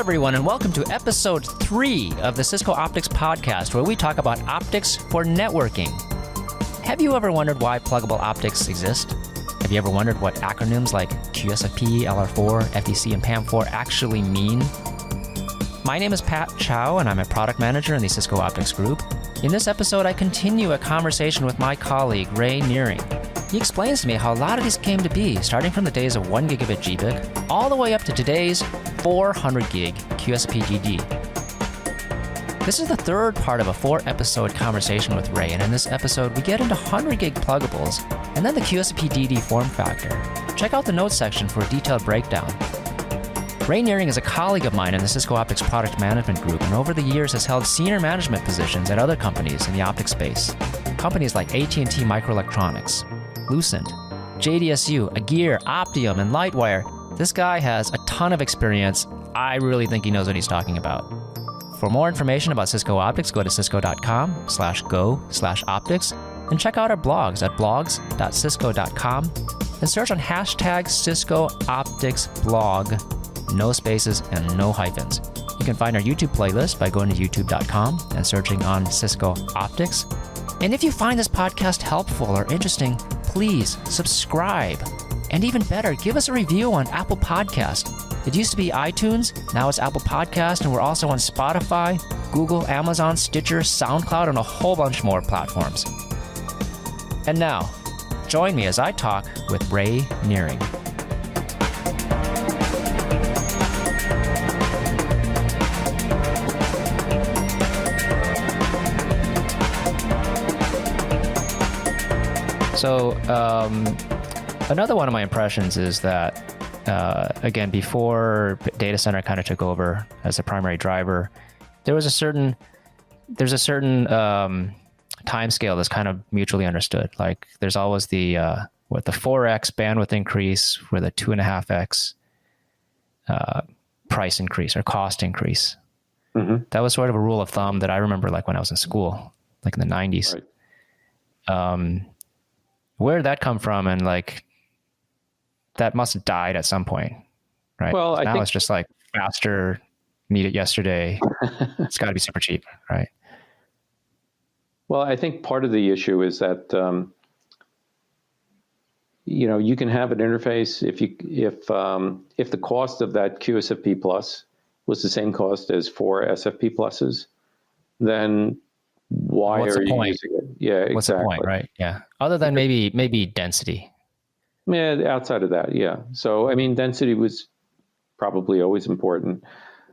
everyone, and welcome to episode 3 of the Cisco Optics Podcast, where we talk about optics for networking. Have you ever wondered why pluggable optics exist? Have you ever wondered what acronyms like QSFP, LR4, FEC, and PAM4 actually mean? My name is Pat Chow, and I'm a product manager in the Cisco Optics Group. In this episode, I continue a conversation with my colleague, Ray Nering. He explains to me how a lot of these came to be, starting from the days of 1 gigabit GBIC, all the way up to today's 400 gig QSFP-DD. This is the third part of a 4-episode conversation with Ray, and in this episode, we get into 100 gig pluggables, and then the QSFP-DD form factor. Check out the notes section for a detailed breakdown. Ray Nering is a colleague of mine in the Cisco Optics Product Management Group, and over the years has held senior management positions at other companies in the optics space. Companies like AT&T Microelectronics, Lucent, JDSU, Agere, Optium, and Lightwire. This guy has a ton of experience. I really think he knows what he's talking about. For more information about Cisco Optics, go to cisco.com/go/optics and check out our blogs at blogs.cisco.com and search on hashtag Cisco Optics blog, no spaces and no hyphens. You can find our YouTube playlist by going to youtube.com and searching on Cisco Optics. And if you find this podcast helpful or interesting, please subscribe. And even better, give us a review on Apple Podcast. It used to be iTunes, now it's Apple Podcast, and we're also on Spotify, Google, Amazon, Stitcher, SoundCloud, and a whole bunch more platforms. And now, join me as I talk with Ray Nering. So, another one of my impressions is that, again, before data center kind of took over as a primary driver, there's a certain time scale that's kind of mutually understood. Like there's always the 4x bandwidth increase with a 2.5x price increase or cost increase. Mm-hmm. That was sort of a rule of thumb that I remember, like when I was in school, like in the 90s. Right. Where did that come from? And like, that must have died at some point, right? Well, now it's just like faster, need it yesterday. It's got to be super cheap, right? Well, I think part of the issue is that you can have an interface if the cost of that QSFP plus was the same cost as 4 SFP pluses, then why are you using it? Yeah, exactly. What's the point, right? Yeah. Other than maybe density. Yeah, outside of that, yeah. So, I mean, density was probably always important,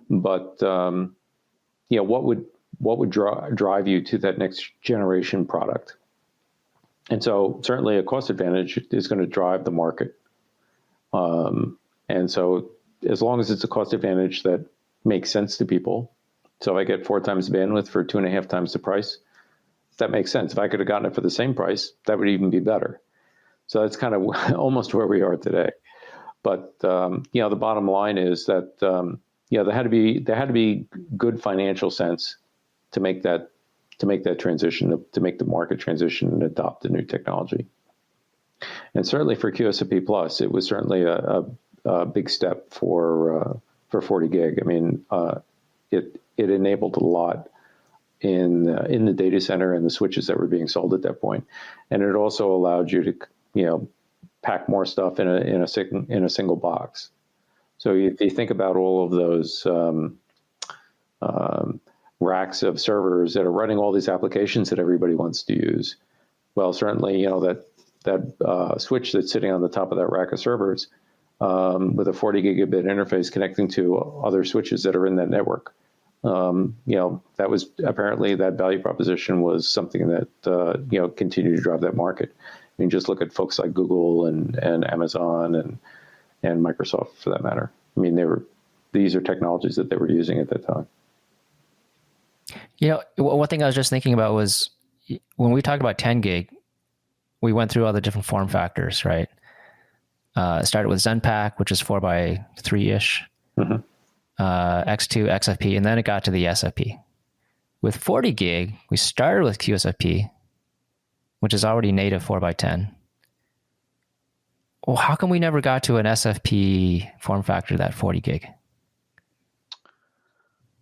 but what would drive you to that next generation product? And so, certainly, a cost advantage is going to drive the market. And so, as long as it's a cost advantage that makes sense to people, so if I get 4 times the bandwidth for 2.5 times the price, that makes sense. If I could have gotten it for the same price, that would even be better. So that's kind of almost where we are today. But the bottom line is that there had to be good financial sense to make that transition, to make the market transition and adopt the new technology. And certainly for QSFP Plus, it was certainly a big step for 40 gig. I mean, it enabled a lot in the data center and the switches that were being sold at that point, and it also allowed you to pack more stuff in a single box. So if you think about all of those racks of servers that are running all these applications that everybody wants to use, well, certainly that switch that's sitting on the top of that rack of servers with a 40 gigabit interface connecting to other switches that are in that network. That was apparently that value proposition was something that, continued to drive that market. I mean, just look at folks like Google and Amazon and Microsoft for that matter. I mean, these are technologies that they were using at that time. One thing I was just thinking about was when we talked about 10 gig, we went through all the different form factors, right? It started with ZenPack, which is 4x3-ish. Mm-hmm. X2, XFP, and then it got to the SFP. With 40 gig, we started with QSFP, which is already native 4x10. Well, how come we never got to an SFP form factor that 40 gig?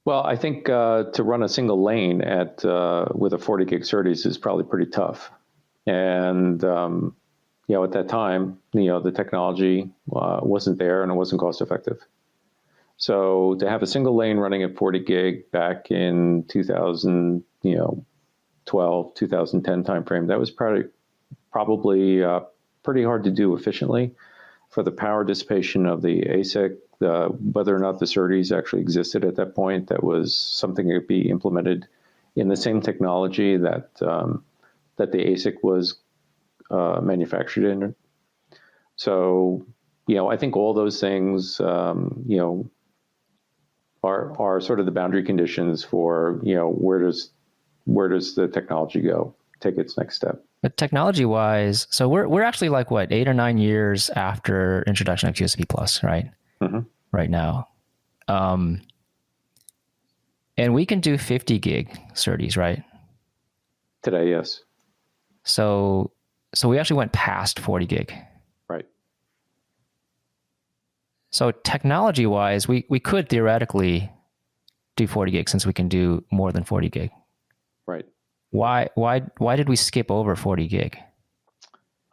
Well, I think to run a single lane with a 40 gig SerDes is probably pretty tough. And at that time, the technology wasn't there and it wasn't cost effective. So to have a single lane running at 40 gig back in 2012, 2010 timeframe, that was probably pretty hard to do efficiently for the power dissipation of the ASIC. Whether or not the SerDes actually existed at that point, that was something that could be implemented in the same technology that the ASIC was manufactured in. So, I think all those things, are sort of the boundary conditions for, where does the technology go, take its next step. But technology-wise, so we're actually like what, 8 or 9 years after introduction of QSFP Plus, right? Mm-hmm. Right now, and we can do 50 gig SerDes, right? Today, yes. So we actually went past 40 gig. Right. So technology-wise, we could theoretically do 40 gig since we can do more than 40 gig. Right. Why did we skip over 40 gig?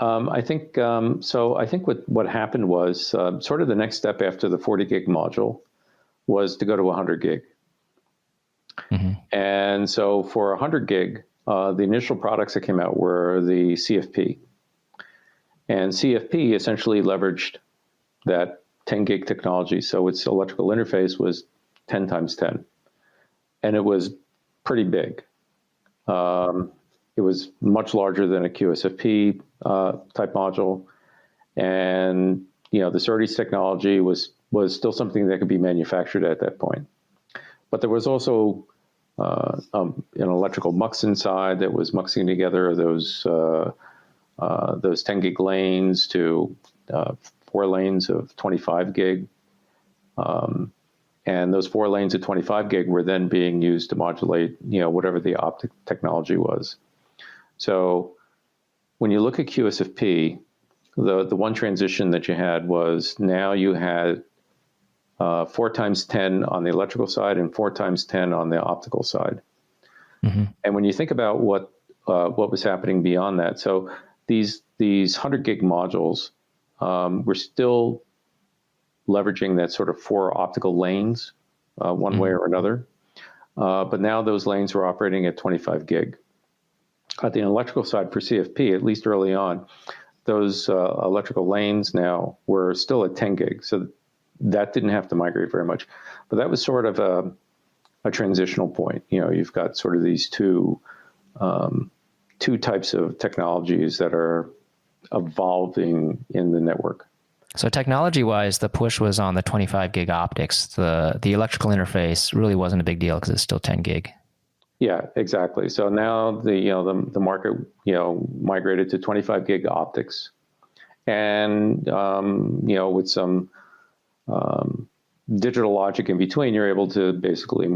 I think so. I think what happened was sort of the next step after the 40 gig module was to go to 100 gig. Mm-hmm. And so for 100 gig, the initial products that came out were the CFP. And CFP essentially leveraged that 10 gig technology. So its electrical interface was 10 times 10. And it was pretty big. It was much larger than a QSFP type module. And, the SerDes technology was still something that could be manufactured at that point. But there was also an electrical mux inside that was muxing together those 10 gig lanes to 4 lanes of 25 gig. And those 4 lanes of 25 gig were then being used to modulate, whatever the optic technology was. So when you look at QSFP, the one transition that you had was now you had 4 times 10 on the electrical side and 4 times 10 on the optical side. Mm-hmm. And when you think about what was happening beyond that, so these 100 gig modules were still leveraging that sort of 4 optical lanes, one way or another. But now those lanes were operating at 25 gig. At the electrical side for CFP, at least early on, those electrical lanes now were still at 10 gig. So that didn't have to migrate very much. But that was sort of a transitional point. You've got sort of these two types of technologies that are evolving in the network. So technology-wise, the push was on the 25 gig optics. The electrical interface really wasn't a big deal because it's still 10 gig. Yeah, exactly. So now the market migrated to 25 gig optics, and with some digital logic in between, you're able to basically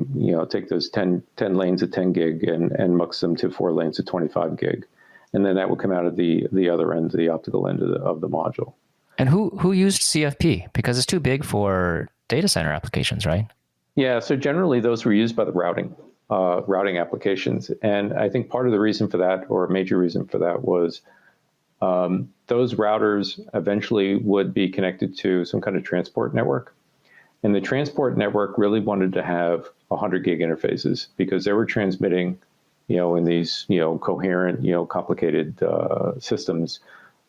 take those 10 lanes of 10 gig and mux them to 4 lanes of 25 gig, and then that will come out of the other end, the optical end of the module. And who used CFP? Because it's too big for data center applications, right? Yeah, so generally those were used by the routing applications. And I think part of the reason for that, or a major reason for that, was those routers eventually would be connected to some kind of transport network. And the transport network really wanted to have 100 gig interfaces because they were transmitting, in these, coherent, complicated systems,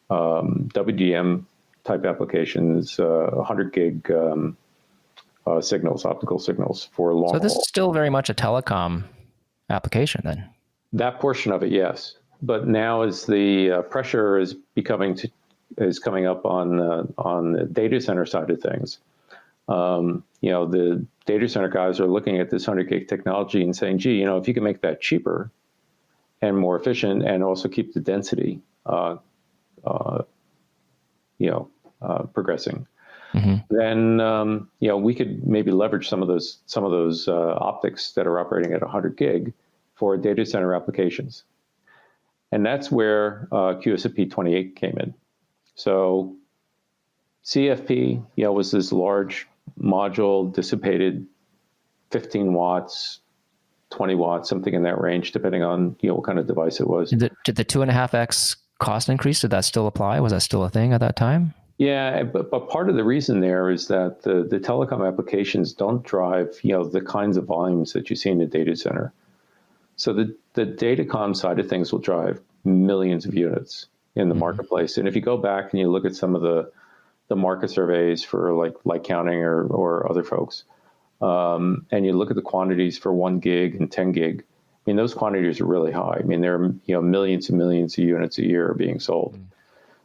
WDM type applications, 100 gig signals, optical signals for long haul. So this is still very much a telecom application then? That portion of it, yes. But now as the pressure is coming up on the data center side of things, the data center guys are looking at this 100 gig technology and saying, gee, if you can make that cheaper and more efficient and also keep the density progressing, mm-hmm. then we could maybe leverage some of those optics that are operating at 100 gig for data center applications, and that's where QSFP-28 came in. So CFP, was this large module dissipated 15 watts, 20 watts, something in that range, depending on, what kind of device it was. Did the 2.5x cost increase, did that still apply? Was that still a thing at that time? Yeah, but part of the reason there is that the telecom applications don't drive, the kinds of volumes that you see in the data center. So the datacom side of things will drive millions of units in the marketplace. And if you go back and you look at some of the market surveys for like Counting or other folks, and you look at the quantities for 1 gig and 10 gig, I mean, those quantities are really high. I mean, there are millions and millions of units a year being sold.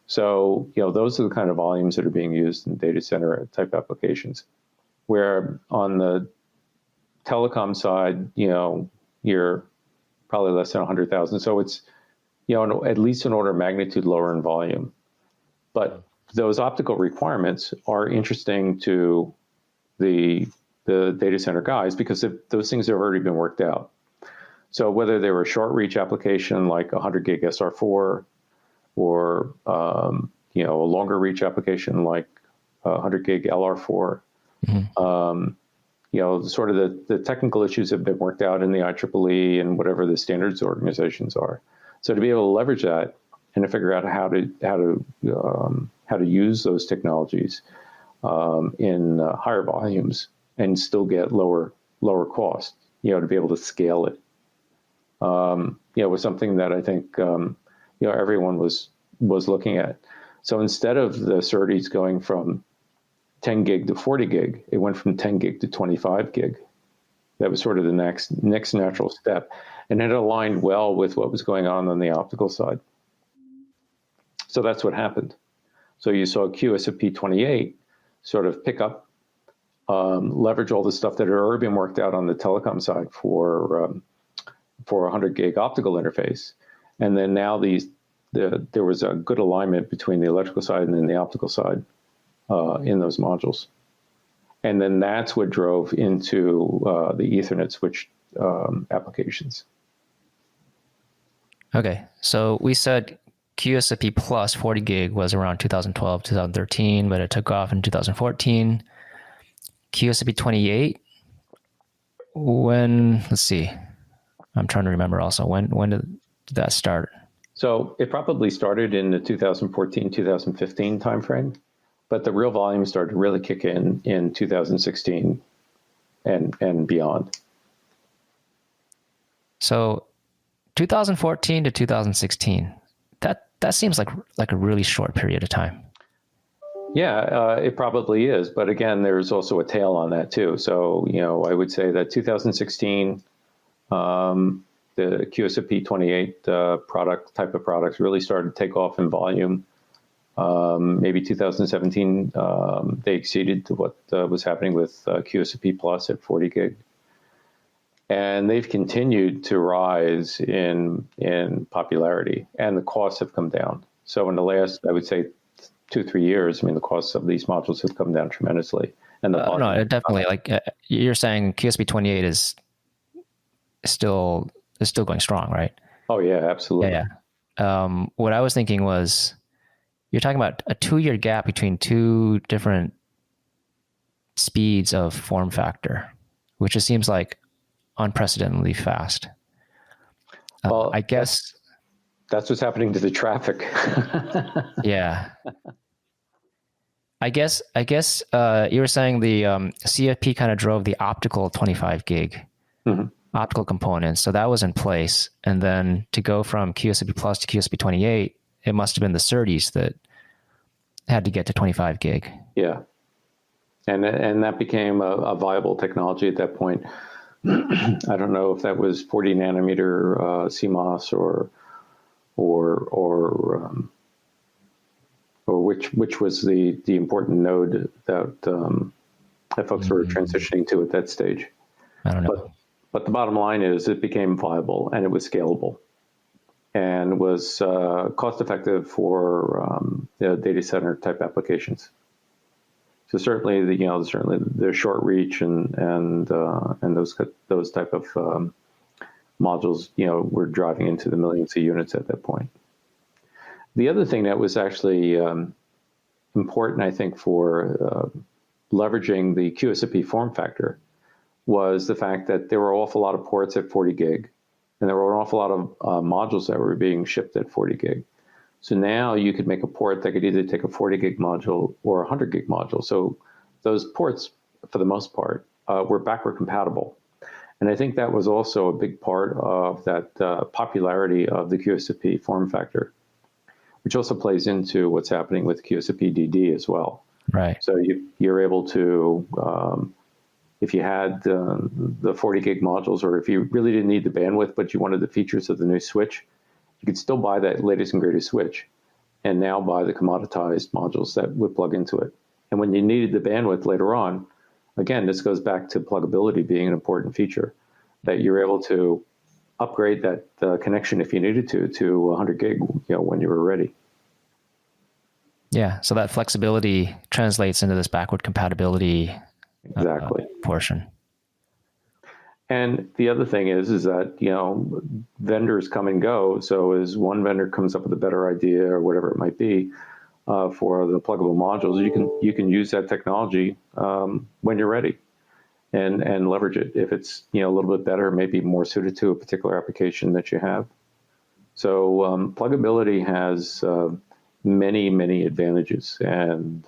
So, those are the kind of volumes that are being used in data center type applications. Where on the telecom side, you're probably less than 100,000. So it's, at least an order of magnitude lower in volume. But those optical requirements are interesting to the data center guys because those things have already been worked out. So whether they were a short reach application like 100 gig SR4 or a longer reach application like 100 gig LR4, sort of the technical issues have been worked out in the IEEE and whatever the standards organizations are. So to be able to leverage that and to figure out how to use those technologies in higher volumes and still get lower cost, to be able to scale it, was something that I think everyone was looking at. So instead of the SerDes going from 10 gig to 40 gig, it went from 10 gig to 25 gig. That was sort of the next natural step. And it aligned well with what was going on the optical side. So that's what happened. So you saw QSFP-28 sort of pick up, leverage all the stuff that had already been worked out on the telecom side for a 100 gig optical interface. And then now there was a good alignment between the electrical side and then the optical side in those modules. And then that's what drove into the Ethernet switch applications. Okay, so we said QSFP plus 40 gig was around 2012, 2013, but it took off in 2014. QSFP 28, let's see, I'm trying to remember also, when did that start? So it probably started in the 2014, 2015 timeframe, but the real volume started to really kick in 2016 and beyond. So 2014 to 2016, that seems like a really short period of time. Yeah, it probably is. But again, there's also a tail on that too. So, I would say that 2016, the QSFP-28 type of products really started to take off in volume. Maybe 2017, they exceeded what was happening with QSFP Plus at 40 gig. And they've continued to rise in popularity, and the costs have come down. So in the last, I would say, 2-3 years, I mean, the costs of these modules have come down tremendously. And no, definitely. Like you're saying, QSFP-28 is still going strong, right? Oh yeah, absolutely. Yeah. What I was thinking was, you're talking about a 2-year gap between two different speeds of form factor, which just seems like unprecedentedly fast. Well, I guess that's what's happening to the traffic. Yeah. I guess you were saying the CFP kind of drove the optical 25 gig optical components, so that was in place. And then to go from QSFP Plus to QSFP-28, it must have been the SerDes that had to get to 25 gig. Yeah. And that became a viable technology at that point. I don't know if that was 40 nanometer CMOS or which was the important node that folks were transitioning to at that stage. I don't know. But the bottom line is it became viable and it was scalable and was cost effective for data center type applications. So certainly the short reach and those type of modules, were driving into the millions of units at that point. The other thing that was actually important, I think, for leveraging the QSFP form factor was the fact that there were an awful lot of ports at 40 gig, and there were an awful lot of modules that were being shipped at 40 gig. So now you could make a port that could either take a 40 gig module or a 100 gig module. So those ports, for the most part, were backward compatible. And I think that was also a big part of that popularity of the QSFP form factor, which also plays into what's happening with QSFP-DD as well. Right. So you're able to, if you had the 40 gig modules, or if you really didn't need the bandwidth, but you wanted the features of the new switch, you could still buy that latest and greatest switch and now buy the commoditized modules that would plug into it. And when you needed the bandwidth later on, again, this goes back to pluggability being an important feature, that you're able to upgrade that connection if you needed to 100 gig, when you were ready. Yeah, so that flexibility translates into this backward compatibility Exactly. Portion. And the other thing is that, vendors come and go. So as one vendor comes up with a better idea or whatever it might be for the pluggable modules, you can use that technology when you're ready and leverage it. If it's, a little bit better, maybe more suited to a particular application that you have. So pluggability has many, many advantages. And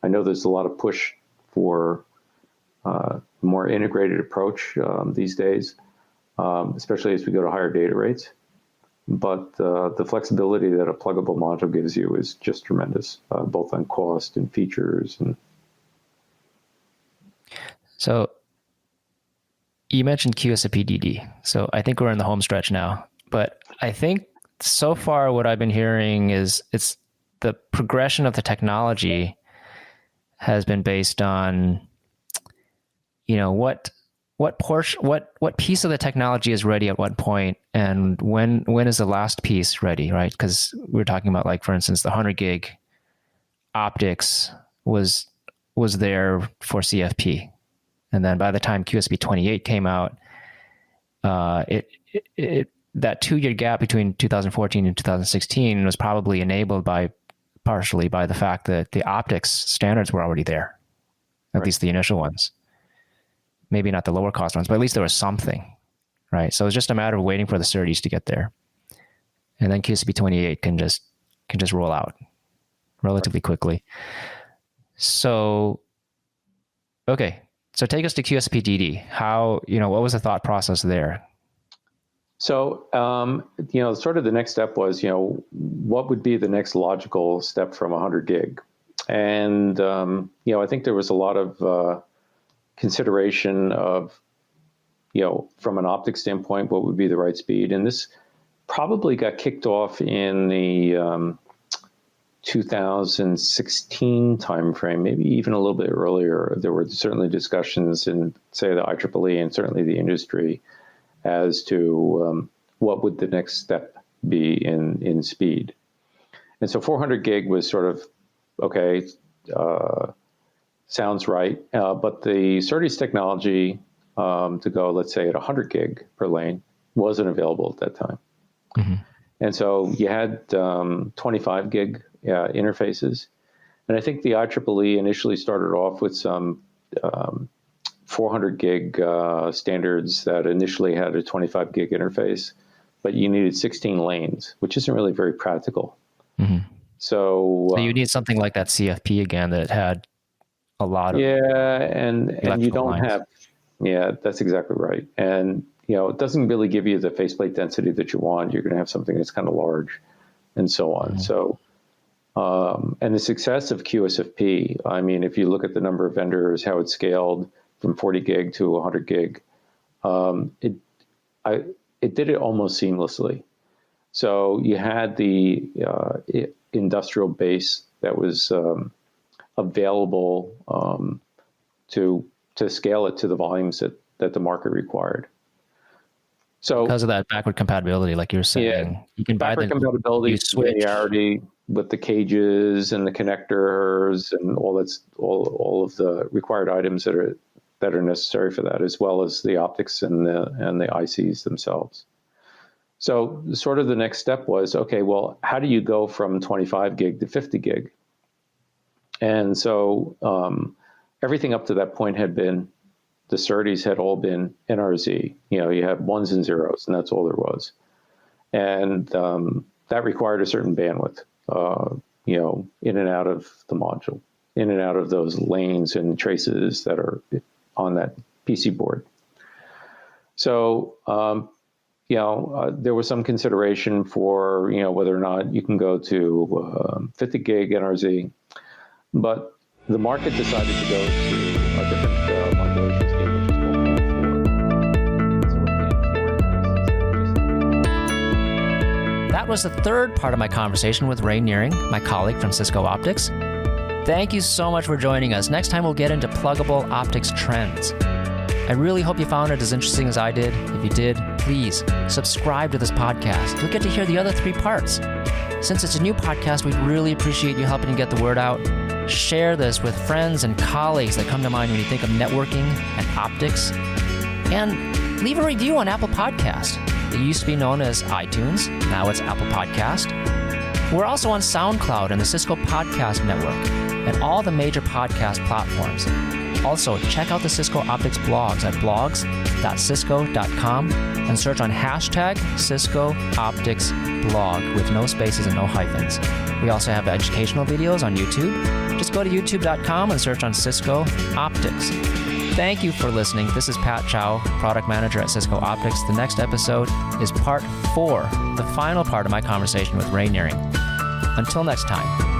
I know there's a lot of push for more integrated approach these days, especially as we go to higher data rates. But the flexibility that a pluggable module gives you is just tremendous, both on cost and features. And so you mentioned QSFP-DD. So I think we're in the home stretch now. But I think so far what I've been hearing is it's the progression of the technology has been based on, what piece of the technology is ready at what point, and when is the last piece ready, right? Because we're talking about, like, for instance, the 100 gig optics was there for CFP, and then by the time QSFP-28 came out, that 2-year gap between 2014 and 2016 was probably enabled partially by the fact that the optics standards were already there, at least the initial ones. Maybe not the lower cost ones, but at least there was something, right? So it's just a matter of waiting for the SerDes to get there, and then QSFP-28 can just roll out relatively quickly. So, okay, so take us to QSFP-DD. How, what was the thought process there? So, sort of the next step was, what would be the next logical step from 100 gig? And, I think there was a lot of consideration of, from an optics standpoint, what would be the right speed. And this probably got kicked off in the 2016 timeframe, maybe even a little bit earlier. There were certainly discussions in, say, the IEEE and certainly the industry as to what would the next step be in speed. And so 400 gig was sort of, okay, sounds right. But the SerDes technology to go, let's say, at 100 gig per lane wasn't available at that time. Mm-hmm. And so you had 25 gig interfaces. And I think the IEEE initially started off with some 400 gig standards that initially had a 25 gig interface, but you needed 16 lanes, which isn't really very practical. Mm-hmm. So you need something like that CFP again that had a lot of and you don't lines. That's exactly right. And it doesn't really give you the faceplate density that you want. You're going to have something that's kind of large, and so on. Mm-hmm. So and the success of QSFP, I mean, if you look at the number of vendors, how it scaled from 40 gig to 100 gig, it did it almost seamlessly. So you had the industrial base that was available to scale it to the volumes that the market required. So because of that backward compatibility, like you're saying, you can buy the compatibility, linearity with the cages and the connectors and all of the required items that are necessary for that, as well as the optics and the ICs themselves. So sort of the next step was, okay, well, how do you go from 25 gig to 50 gig? And so everything up to that point had been the SerDes had all been NRZ. You had ones and zeros, and that's all there was. And that required a certain bandwidth, in and out of the module, in and out of those lanes and traces that are on that PC board. So, there was some consideration for, whether or not you can go to 50 gig NRZ, but the market decided to go to a different modulation scheme, which is called Band 4. That was the third part of my conversation with Ray Nering, my colleague from Cisco Optics. Thank you so much for joining us. Next time we'll get into pluggable optics trends. I really hope you found it as interesting as I did. If you did, please subscribe to this podcast. You'll get to hear the other 3 parts. Since it's a new podcast, we'd really appreciate you helping to get the word out. Share this with friends and colleagues that come to mind when you think of networking and optics. And leave a review on Apple Podcast. It used to be known as iTunes. Now it's Apple Podcast. We're also on SoundCloud and the Cisco Podcast Network and all the major podcast platforms. Also, check out the Cisco Optics blogs at blogs.cisco.com and search on hashtag Cisco Optics blog with no spaces and no hyphens. We also have educational videos on YouTube. Just go to youtube.com and search on Cisco Optics. Thank you for listening. This is Pat Chow, Product Manager at Cisco Optics. The next episode is part 4, the final part of my conversation with Ray Nering. Until next time.